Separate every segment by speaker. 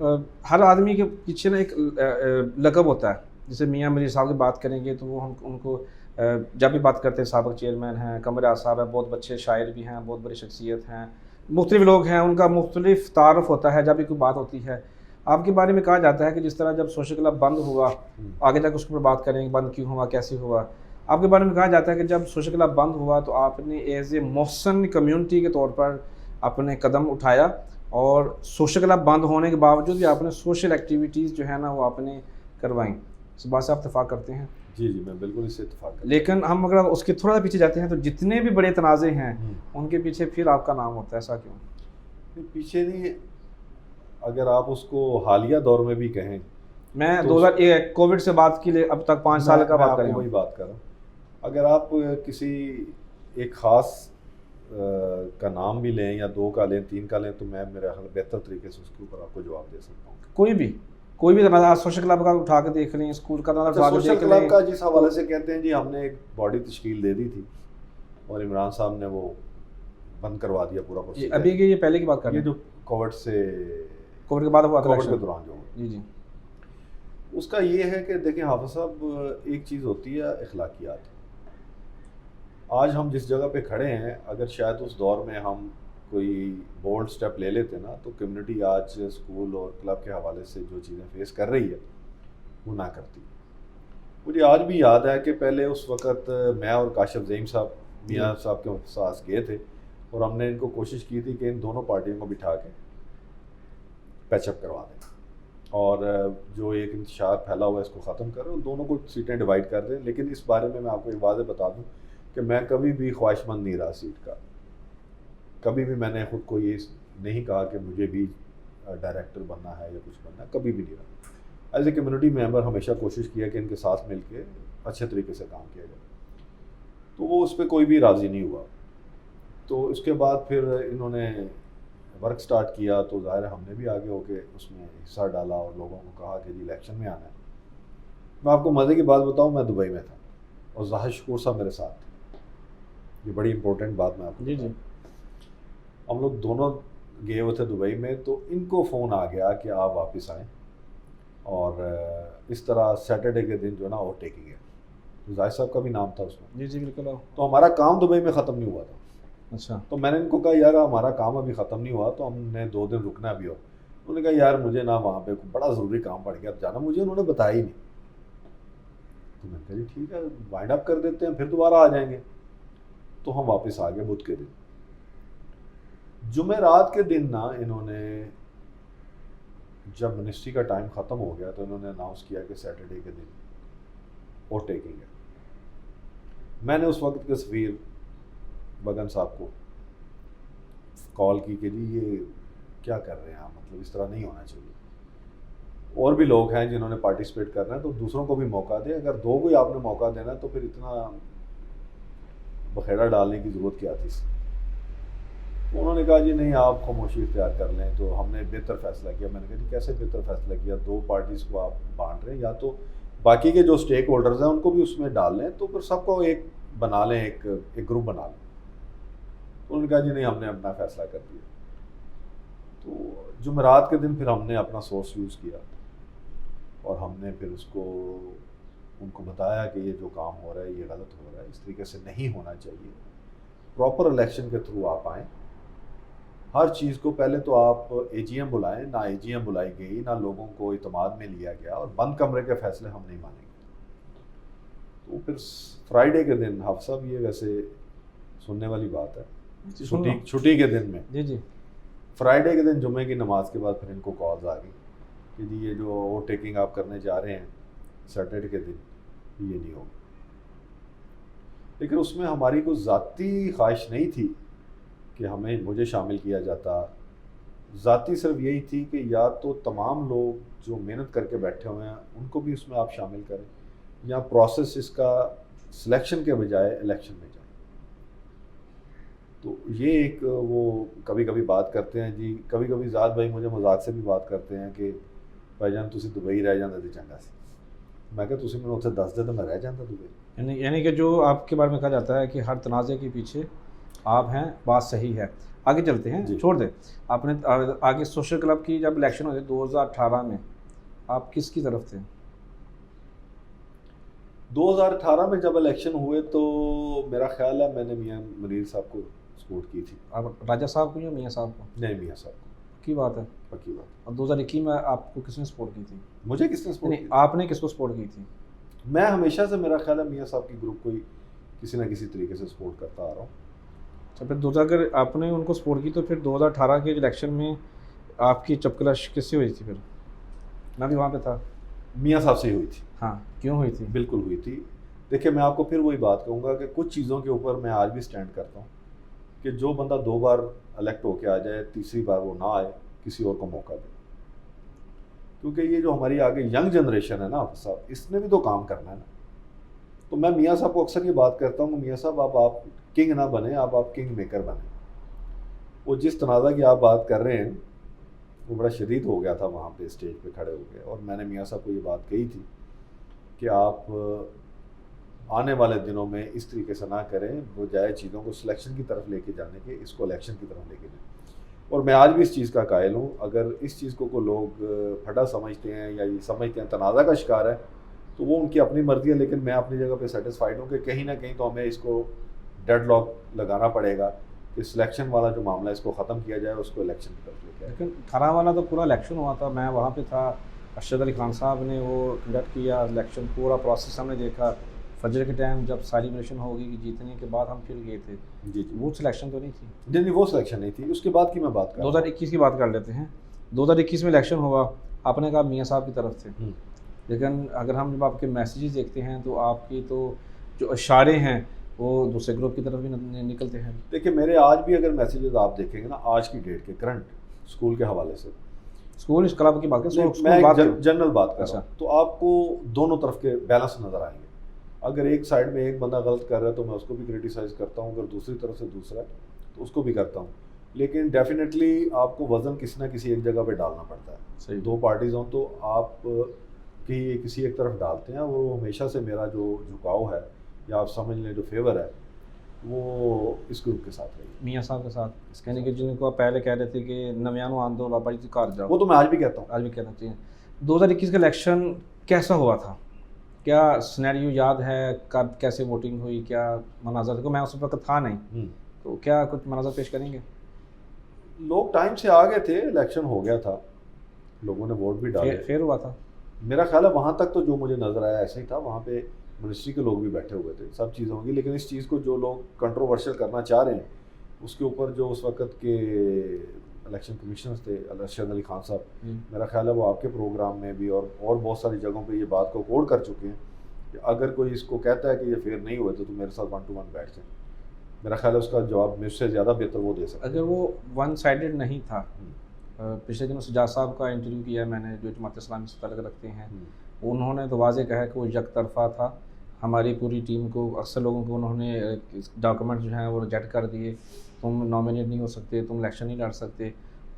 Speaker 1: ہر آدمی کے پیچھے نا ایک لقب ہوتا ہے. جیسے میاں میر صاحب کی بات کریں گے تو وہ ہم ان کو جب بھی بات کرتے ہیں سابق چیئرمین ہیں, قمر اعظم صاحب ہیں, بہت اچھے شاعر بھی ہیں, بہت بڑی شخصیت ہیں, مختلف لوگ ہیں, ان کا مختلف تعارف ہوتا ہے جب بھی کوئی بات ہوتی ہے. آپ کے بارے میں کہا جاتا ہے کہ جس طرح جب سوشل کلب بند ہوا, آگے جا کے اس کے اوپر بات کریں گے بند کیوں ہوا, کیسے ہوا. آپ کے بارے میں کہا جاتا ہے کہ جب سوشل کلب بند ہوا تو آپ نے ایز اے محسن کمیونٹی کے طور پر اپنے قدم اٹھایا, اور سوشل کلب بند ہونے کے باوجود بھی آپ نے سوشل ایکٹیویٹیز جو ہے نا وہ آپ نے کروائیں. اس بات سے آپ اتفاق کرتے ہیں؟
Speaker 2: جی جی, میں بالکل اس سے اتفاق کرتا ہوں.
Speaker 1: لیکن ہم اگر اس کے تھوڑا سا پیچھے جاتے ہیں تو جتنے بھی بڑے تنازع ہیں ان کے پیچھے پھر آپ کا نام ہوتا ہے, ایسا کیوں؟
Speaker 2: پیچھے نہیں, اگر آپ اس کو حالیہ دور میں بھی کہیں,
Speaker 1: میں 2001 کووڈ سے بات کی اب تک 5 سال کا بات کریں,
Speaker 2: وہی بات کر رہا ہوں. اگر آپ کسی ایک خاص کا نام بھی لیں یا 2 کا لیں 3 کا لیں تو میں میرا خیال بہتر طریقے سے اس کے اوپر آپ کو جواب دے سکتا ہوں.
Speaker 1: کوئی بھی تنازع سوشل کلب کا اٹھا کے دیکھ لیں, اسکول کا تنازع
Speaker 2: سوشل کلب کا جس حوالے سے کہتے ہیں جی, ہم نے ایک باڈی تشکیل دے دی تھی اور عمران صاحب نے وہ بند کروا دیا پورا پروسیجر.
Speaker 1: ابھی یہ پہلے کی بات کر رہے ہیں,
Speaker 2: جو کووڈ
Speaker 1: کے بعد ہوا,
Speaker 2: کووڈ کے دوران جو
Speaker 1: جی جی,
Speaker 2: اس کا یہ ہے کہ دیکھیں حافظ صاحب, ایک چیز ہوتی ہے اخلاقیات. آج ہم جس جگہ پہ کھڑے ہیں, اگر شاید اس دور میں ہم کوئی بولڈ سٹیپ لے لیتے نا تو کمیونٹی آج اسکول اور کلب کے حوالے سے جو چیزیں فیس کر رہی ہے وہ نہ کرتی. مجھے آج بھی یاد ہے کہ پہلے اس وقت میں اور کاشف زعیم صاحب میاں صاحب کے ساتھ گئے تھے اور ہم نے ان کو کوشش کی تھی کہ ان دونوں پارٹیوں کو بٹھا کے پیچ اپ کروا دیں اور جو ایک انتشار پھیلا ہوا ہے اس کو ختم کریں اور دونوں کو سیٹیں ڈیوائڈ کر دیں. لیکن اس بارے میں آپ کو ایک واضح بتا دوں کہ میں کبھی بھی خواہش مند نہیں رہا سیٹ کا. کبھی بھی میں نے خود کو یہ نہیں کہا کہ مجھے بھی ڈائریکٹر بننا ہے یا کچھ بننا ہے, کبھی بھی نہیں رہا. ایز اے کمیونٹی ممبر ہمیشہ کوشش کیا کہ ان کے ساتھ مل کے اچھے طریقے سے کام کیا جائے. تو وہ اس پہ کوئی بھی راضی نہیں ہوا. تو اس کے بعد پھر انہوں نے ورک سٹارٹ کیا تو ظاہر ہے ہم نے بھی آگے ہو کے اس میں حصہ ڈالا اور لوگوں کو کہا کہ جی الیکشن میں آنا ہے. میں آپ کو مزے کی بات بتاؤں, میں دبئی میں تھا اور ظاہر شکور صاحب میرے ساتھ تھے. یہ بڑی امپورٹنٹ بات میں آپ کو
Speaker 1: جی جی,
Speaker 2: ہم لوگ دونوں گئے ہوئے تھے دبئی میں, تو ان کو فون آ گیا کہ آپ واپس آئیں اور اس طرح سیٹرڈے کے دن جو ہے نا اوور ٹیکنگ ہے. زاہد صاحب کا بھی نام تھا اس میں.
Speaker 1: جی جی بالکل.
Speaker 2: تو ہمارا کام دبئی میں ختم نہیں ہوا تھا.
Speaker 1: اچھا,
Speaker 2: تو میں نے ان کو کہا یار ہمارا کام ابھی ختم نہیں ہوا تو ہم نے 2 دن رکنا بھی ہو. انہوں نے کہا یار مجھے نا وہاں پہ بڑا ضروری کام پڑ گیا جانا, مجھے انہوں نے بتایا ہی نہیں. تو میں نے کہا جی ٹھیک ہے وائنڈ اپ کر دیتے ہیں پھر دوبارہ آ جائیں گے. تو ہم واپس آ گئے بدھ کے دن. جمعرات کے دن نا انہوں نے جب منسٹری کا ٹائم ختم ہو گیا تو انہوں نے اناؤنس کیا کہ سیٹرڈے کے دن اوور ٹیکنگ ہے. میں نے اس وقت کے سفیر بگن صاحب کو کال کی کہ جی یہ کیا کر رہے ہیں آپ, مطلب اس طرح نہیں ہونا چاہیے. اور بھی لوگ ہیں جنہوں نے پارٹیسپیٹ کرنا ہے تو دوسروں کو بھی موقع دیں. اگر 2 کو ہی آپ نے موقع دینا تو پھر اتنا بخیڑا ڈالنے کی ضرورت کیا تھی. انہوں نے کہا جی نہیں آپ خاموشی اختیار کر لیں. تو ہم نے بہتر فیصلہ کیا. میں نے کہا جی کیسے بہتر فیصلہ کیا, 2 پارٹیز کو آپ بانٹ رہے ہیں, یا تو باقی کے جو اسٹیک ہولڈرز ہیں ان کو بھی اس میں ڈال لیں تو پھر سب کو ایک بنا لیں, ایک گروپ بنا لیں. انہوں نے کہا جی نہیں ہم نے اپنا فیصلہ کر دیا. تو جمعرات کے دن پھر ہم نے اپنا سورس یوز کیا اور ہم نے پھر اس کو ان کو بتایا کہ یہ جو کام ہو رہا ہے یہ غلط ہو رہا ہے, اس طریقے سے نہیں ہونا چاہیے. پراپر الیکشن کے تھرو آپ آئیں. ہر چیز کو پہلے تو آپ اے جی ایم بلائیں, نہ اے جی ایم بلائی گئی, نہ لوگوں کو اعتماد میں لیا گیا, اور بند کمرے کے فیصلے ہم نہیں مانیں گے. تو پھر فرائیڈے کے دن حافظ صاحب, یہ ویسے سننے والی بات ہے, چھٹی کے دن میں
Speaker 1: جی جی,
Speaker 2: فرائیڈے کے دن جمعے کی نماز کے بعد پھر ان کو کالز آ گئی کہ جی یہ جو اوور ٹیکنگ آپ کرنے جا رہے ہیں سیٹرڈے کے دن یہ نہیں ہوگا. لیکن اس میں ہماری کوئی ذاتی خواہش نہیں تھی کہ مجھے شامل کیا جاتا. ذاتی صرف یہی تھی کہ یا تو تمام لوگ جو محنت کر کے بیٹھے ہوئے ہیں ان کو بھی اس میں آپ شامل کریں, یا پروسیس اس کا سلیکشن کے بجائے الیکشن میں جائیں. تو یہ ایک وہ کبھی کبھی بات کرتے ہیں جی, کبھی کبھی ذات بھائی مجھے مذاق سے بھی بات کرتے ہیں کہ بھائی جان تسی دبئی رہ جاندے تے چنگا سی. میں کہ تسی مینوں اتھے دس دے تو میں رہ جاندہ دبئی.
Speaker 1: یعنی کہ جو آپ کے بارے میں کہا جاتا ہے کہ ہر تنازع کے پیچھے آپ ہیں, بات صحیح ہے. آگے چلتے ہیں, چھوڑ دیں. آپ نے آگے سوشل کلب کی جب الیکشن ہوئے 2018 میں, آپ کس کی طرف تھے؟
Speaker 2: 2018 میں جب الیکشن ہوئے تو میرا خیال ہے میں نے میاں منیر صاحب کو سپورٹ کی تھی.
Speaker 1: آپ راجہ صاحب کو یا میاں صاحب کو؟
Speaker 2: نہیں, میاں صاحب کو.
Speaker 1: کی بات ہے؟
Speaker 2: پکی بات.
Speaker 1: اور 2021 میں آپ کو کس نے سپورٹ کی تھی؟
Speaker 2: مجھے کس نے سپورٹ
Speaker 1: نہیں,
Speaker 2: کی؟
Speaker 1: آپ نے کس کو سپورٹ کی تھی؟
Speaker 2: میں ہمیشہ سے, میرا خیال ہے میاں صاحب کی گروپ کو ہی کسی نہ کسی طریقے سے سپورٹ کرتا آ رہا ہوں.
Speaker 1: اچھا, پھر اگر آپ نے ان کو سپورٹ کی تو پھر 2018 کے الیکشن میں آپ کی چپکلش کس سے ہوئی تھی؟ پھر میں بھی وہاں پہ تھا.
Speaker 2: میاں صاحب سے ہی ہوئی تھی.
Speaker 1: ہاں, کیوں ہوئی تھی؟
Speaker 2: بالکل ہوئی تھی. دیکھیں میں آپ کو پھر وہی بات کہوں گا کہ کچھ چیزوں کے اوپر میں آج بھی سٹینڈ کرتا ہوں کہ جو بندہ 2 بار الیکٹ ہو کے آ جائے, تیسری بار وہ نہ آئے, کسی اور کو موقع دے. کیونکہ یہ جو ہماری آگے ینگ جنریشن ہے نا صاحب, اس نے بھی تو کام کرنا ہے نا. تو میں میاں صاحب کو اکثر یہ بات کرتا ہوں کہ میاں صاحب آپ کنگ نہ بنیں, آپ کنگ میکر بنیں. وہ جس تنازع کی آپ بات کر رہے ہیں وہ بڑا شدید ہو گیا تھا وہاں پہ اسٹیج پہ کھڑے ہو گئے, اور میں نے میاں صاحب کو یہ بات کہی تھی کہ آپ آنے والے دنوں میں اس طریقے سے نہ کریں, بجائے چیزوں کو سلیکشن کی طرف لے کے جانے کے اس کو الیکشن کی طرف لے کے جائیں. اور میں آج بھی اس چیز کا قائل ہوں. اگر اس چیز کو لوگ پھٹا سمجھتے ہیں یا یہ سمجھتے ہیں تنازع کا شکار ہے تو وہ ان کی اپنی مرضی ہے, لیکن میں اپنی جگہ پہ سیٹسفائیڈ ہوں کہ کہیں نہ کہیں تو ہمیں اس کو ڈیڈ لاک لگانا پڑے گا کہ سلیکشن والا جو معاملہ ہے اس کو ختم کیا جائے, اس کو الیکشن کی طرف لے کے.
Speaker 1: لیکن کھرا والا تو پورا الیکشن ہوا تھا, میں وہاں پہ تھا, ارشد علی خان صاحب نے وہ کنڈکٹ کیا الیکشن, پورا پروسیس ہم نے دیکھا. فجر کے ٹائم جب سیلیبریشن ہوگی کہ جیتنے کے بعد ہم پھر گئے تھے.
Speaker 2: جی
Speaker 1: وہ سلیکشن تو نہیں تھی؟
Speaker 2: نہیں, وہ سلیکشن نہیں تھی. اس کے بعد کی میں بات کر رہا ہوں.
Speaker 1: 2021 کی بات کر لیتے ہیں. 2021 میں الیکشن ہوا, آپ نے کہا میاں صاحب کی طرف تھے, لیکن اگر ہم جب آپ کے میسیجز دیکھتے ہیں تو آپ کی تو جو اشارے ہیں وہ دوسرے گروپ کی طرف بھی نکلتے ہیں.
Speaker 2: دیکھیں میرے آج بھی اگر میسیجز آپ دیکھیں گے نا, آج کی ڈیٹ کے کرنٹ اسکول کے حوالے سے,
Speaker 1: اسکول کلب کی بات کریں,
Speaker 2: میں جنرل بات کر رہا ہوں, تو آپ کو دونوں طرف کے بیلنس نظر آئیں گے. اگر ایک سائڈ میں ایک بندہ غلط کر رہا ہے تو میں اس کو بھی کریٹیسائز کرتا ہوں, اگر دوسری طرف سے دوسرا ہے تو اس کو بھی کرتا ہوں. لیکن ڈیفینیٹلی آپ کو وزن کسی نہ کسی ایک جگہ پہ ڈالنا پڑتا ہے.
Speaker 1: صحیح. 2
Speaker 2: پارٹیز ہوں تو آپ کسی ایک طرف ڈالتے ہیں. وہ ہمیشہ سے میرا جو جھکاؤ ہے یا آپ سمجھ لیں جو فیور ہے وہ اس گروپ کے ساتھ رہی,
Speaker 1: میاں صاحب کے ساتھ. یعنی کہ جن کو آپ پہلے کہہ رہے تھے کہ نویانو آن دو بابا جی گھر جاؤ,
Speaker 2: وہ تو میں آج بھی کہتا ہوں.
Speaker 1: آج بھی کہنا چاہیے. 2021 کا الیکشن کیسا ہوا تھا؟ کیا سینیریو یاد ہے؟ کب کیسے ووٹنگ ہوئی؟ کیا مناظر کو میں اس وقت تھا نہیں, تو کیا کچھ مناظر پیش کریں گے؟
Speaker 2: لوگ ٹائم سے آ گئے تھے, الیکشن ہو گیا تھا, لوگوں نے ووٹ بھی ڈالے,
Speaker 1: فیئر ہوا تھا.
Speaker 2: میرا خیال ہے وہاں تک تو جو مجھے نظر آیا ایسا ہی تھا. وہاں پہ منسٹری کے لوگ بھی بیٹھے ہوئے تھے, سب چیزیں ہوں گی. لیکن اس چیز کو جو لوگ کنٹروورشل کرنا چاہ رہے ہیں اس کے اوپر جو اس وقت کے الیکشن کمیشنرز تھے, ارشد علی خان صاحب, میرا خیال ہے وہ آپ کے پروگرام میں بھی اور بہت ساری جگہوں پہ یہ بات کو کوڈ کر چکے ہیں کہ اگر کوئی اس کو کہتا ہے کہ یہ فیئر نہیں ہوئے تو میرے ساتھ 1 to 1 بیٹھ جائیں. میرا خیال ہے اس کا جواب مجھ سے زیادہ بہتر وہ دے سکتے.
Speaker 1: اگر وہ ون سائیڈڈ نہیں تھا, پچھلے دنوں سجاد صاحب کا انٹرویو کیا ہے میں نے, جو جماعت اسلامی سے تعلق رکھتے ہیں, انہوں نے تو واضح کہا کہ وہ یک طرفہ تھا. ہماری پوری ٹیم کو, اکثر لوگوں کو انہوں نے ڈاکومنٹ جو ہیں وہ ریجیکٹ کر دیے, تم نامینیٹ نہیں ہو سکتے, تم الیکشن نہیں لڑ سکتے,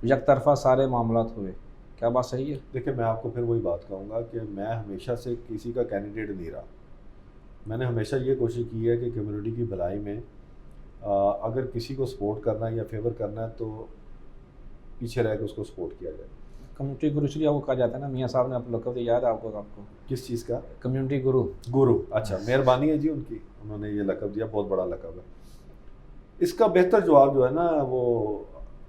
Speaker 1: یک طرفہ سارے معاملات ہوئے. کیا بات صحیح ہے؟
Speaker 2: دیکھیں میں آپ کو پھر وہی بات کہوں گا کہ میں ہمیشہ سے کسی کا کینڈیڈیٹ نہیں رہا. میں نے ہمیشہ یہ کوشش کی ہے کہ کمیونٹی کی بھلائی میں اگر کسی کو سپورٹ کرنا ہے یا فیور کرنا ہے تو پیچھے رہ کے اس کو سپورٹ کیا جائے.
Speaker 1: کمیونٹی گرو اس لیے وہ کہا جاتا ہے نا, میاں صاحب نے آپ لقب دیا, یاد ہے آپ کو؟
Speaker 2: کس چیز کا؟
Speaker 1: کمیونٹی گرو.
Speaker 2: اچھا, مہربانی ہے جی ان کی, انہوں نے یہ لقب دیا, بہت بڑا لقب ہے. اس کا بہتر جواب جو ہے نا وہ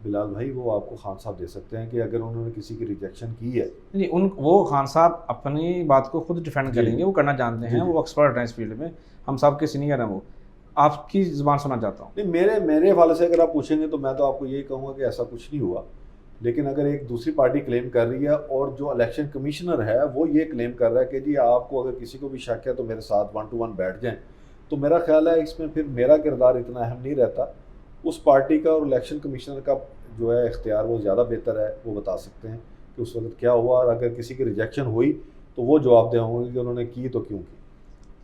Speaker 2: بلال بھائی وہ آپ کو خان صاحب دے سکتے ہیں کہ اگر انہوں نے کسی کی ریجیکشن کی ہے.
Speaker 1: نہیں, وہ خان صاحب اپنی بات کو خود ڈیفینڈ کریں گے, وہ کرنا جانتے ہیں, وہ ایکسپرٹ ہیں اس فیلڈ میں, ہم سب کے سینئر ہیں. وہ آپ کی زبان سننا چاہتا ہوں.
Speaker 2: نہیں, میرے حوالے سے اگر آپ پوچھیں گے تو میں تو آپ کو یہی کہوں گا کہ ایسا کچھ نہیں ہوا. لیکن اگر ایک دوسری پارٹی کلیم کر رہی ہے اور جو الیکشن کمشنر ہے وہ یہ کلیم کر رہا ہے کہ جی آپ کو اگر کسی کو بھی شک ہے تو میرے ساتھ 1 to 1 بیٹھ جائیں, تو میرا خیال ہے اس میں پھر میرا کردار اتنا اہم نہیں رہتا. اس پارٹی کا اور الیکشن کمشنر کا جو ہے اختیار وہ زیادہ بہتر ہے, وہ بتا سکتے ہیں کہ اس وقت کیا ہوا, اور اگر کسی کی ریجیکشن ہوئی تو وہ جواب دہ ہوں گے کہ انہوں نے کی تو کیوں کی.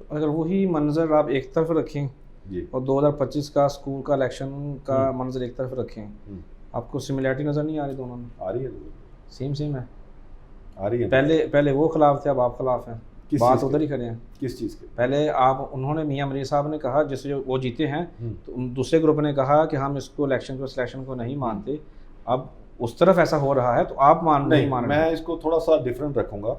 Speaker 1: اگر وہی منظر آپ ایک طرف رکھیں
Speaker 2: جی,
Speaker 1: اور 2025 کا اسکول کا الیکشن کا منظر ایک طرف رکھیں, آپ کو سملیرٹی نظر نہیں آ رہی دونوں میں؟
Speaker 2: آ رہی ہے,
Speaker 1: سیم ہے,
Speaker 2: آ رہی ہے.
Speaker 1: پہلے وہ خلاف تھے, اب آپ خلاف ہیں.
Speaker 2: کس
Speaker 1: بات
Speaker 2: چیز
Speaker 1: ادھر
Speaker 2: کے؟
Speaker 1: ہی کریں.
Speaker 2: کس چیز کے؟
Speaker 1: پہلے انہوں نے میاں منیر صاحب نے کہا جیسے جو وہ جیتے ہیں
Speaker 2: ہوں.
Speaker 1: تو دوسرے گروپ نے کہا کہ ہم اس کو الیکشن کو سلیکشن کو نہیں مانتے. اب اس طرف ایسا ہو رہا ہے تو آپ نہیں مان
Speaker 2: میں
Speaker 1: رہے.
Speaker 2: اس کو تھوڑا سا ڈفرینٹ رکھوں گا.